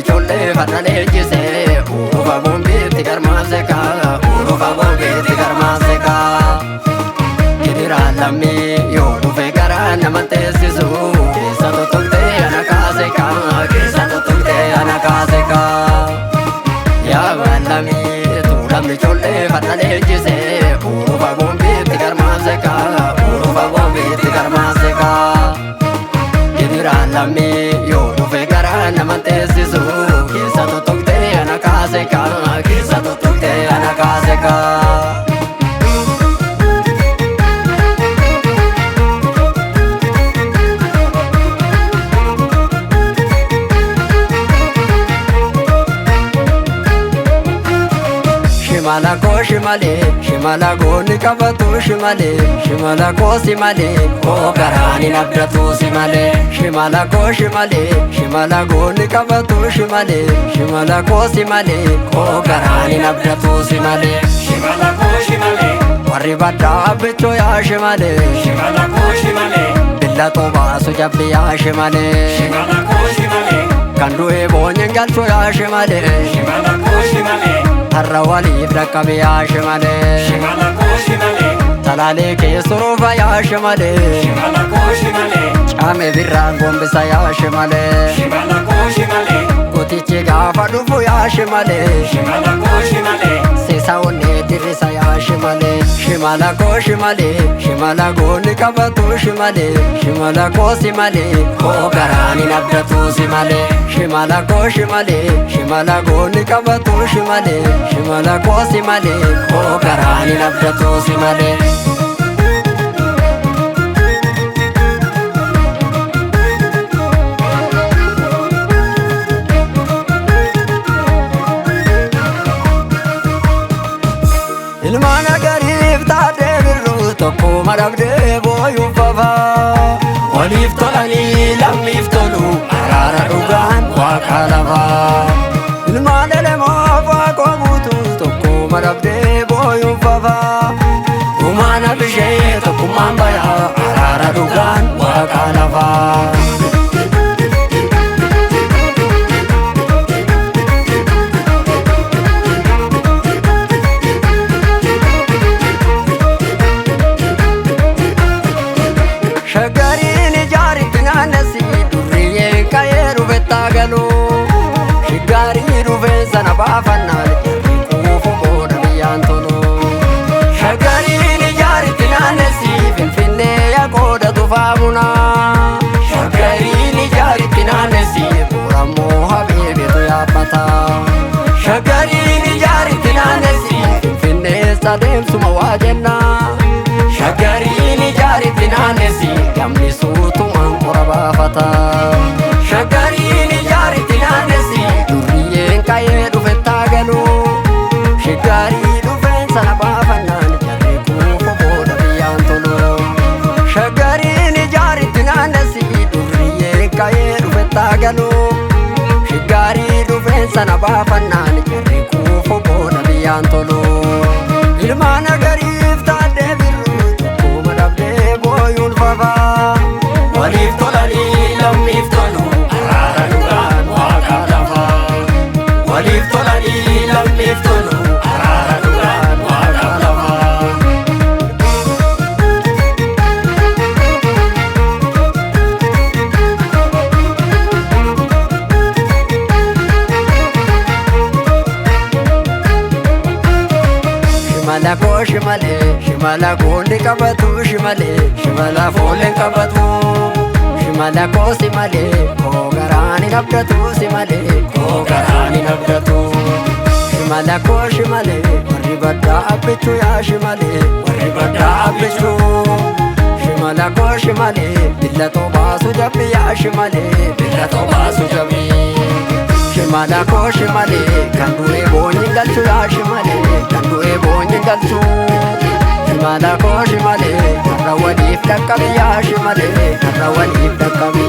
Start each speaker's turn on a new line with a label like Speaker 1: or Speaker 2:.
Speaker 1: Lammi cholle farra leechise urufa bombiitti garmaase kaa urufa bombiitti garmaase kaa Gidira lammi yoo dhufe gara nama teessisu keessa tottoltee ana kaase kaa keessa tottoltee ana kaase kaa Yaa lammi tu lammi cholle farra leechise urufa bombiitti garmaase kaa urufa bombiitti garmaase kaa Gidira lammi yoo dhufe gara nama teessisu keessa tottoltee ana kaase kaa keessa tottoltee ana kaase kaa Shimala ko shimala ni kabatu shimala ko simale ko garani nabdatu simale Shimala ko ni kabatu shimala ko simale ko garani nabdatu simale
Speaker 2: Shimala ko shimale
Speaker 1: Warri badda bicho ya shimale
Speaker 2: Shimala ko shimale
Speaker 1: Billa toba su jabbi ya shimale
Speaker 2: Shimala ko shimale
Speaker 1: Kandu e bonyen galcho ya shimale
Speaker 2: Shimala ko shimale
Speaker 1: Harra waliif dhaqqabe yaa shimale
Speaker 2: Shimala ko shimale
Speaker 1: Talaalee keessa roofa yaa shimale
Speaker 2: Shimala ko shimale
Speaker 1: Caame birraan gombisa yaa shimale
Speaker 2: Shimala ko shimale
Speaker 1: Gotichi gaafa dhufu yaa shimale
Speaker 2: Shimala ko shimale
Speaker 1: Seesa onnee dirrisa yaa shimale Shimala ko shimala goonni qabatu shimale Shimala ko simale koo garaani nabdatu simale Shimala ko shimala goonni qabatu shimale Shimala ko simale koo garaani nabdatu simale Ilmaan agariif taatee birruu tokko madabdee booyuuf fafaa Waliif tolanii lammiif tolu araara dhugaan waaqa lafaa Ilmaan elemoo waaqoo guutuu tokko madabdee booyuuf fafaa Uumaan abishee tokkummaan bayaa araara dhugaan waaqa lafaa Shagariin ijaaritti naannessii durriyyeen ka'ee dhufettaa galuu Shigaarii dhufeensa na baafannaan jarri quufu booda biyyaan toluu Shagariin ijaaritti naannessii finfinnee yaqooda tufaa bunaa Shagariin ijaaritti naannessii burammoo habiibitu yaabbataa Shagariin ijaaritti naannessii finfinnee sadeemsuma waa jennaa Shagariin ijaaritti naannessii gamni suutumaan qora baafata Shagariin ijaaritti naannessii durriyyeen ka'ee dhufettaa galuu Shaggarii dhufeensa na baafannaan jarri quufu booda biyyaan toluu Shaggariin ijaaritti naannessii durriyyeen ka'ee dhufettaa galuu Shaggarii dhufeensa na baafannaan jarri quufu booda biyyaan toluu Ilmaan agariif taatee birruu tokko madabdee booyuun fafaa Waliif tolanii lammiif tolu araara dhugaan waaqa lafaa Waliif tolanii lammiif tolu araara dhugaan waaqa lafaa Shimala ko shimala goonni qabatu shimala foolleen qabatu Shimala ko simale koo garaani nabdatu simale koo garaani nabdatu Shimala ko warri baddaa abbichuu yaa shimale warri baddaa abbichuu Shimala ko billa tobaasu jabbi yaa shimale billa tobaasu jabbi Shimala ko kan du'e boonyi galchu yaa shimale kan du'e boonyi galchu Shimala ko harra waliif dhaqqabe yaa shimale harra waliif dhaqqabe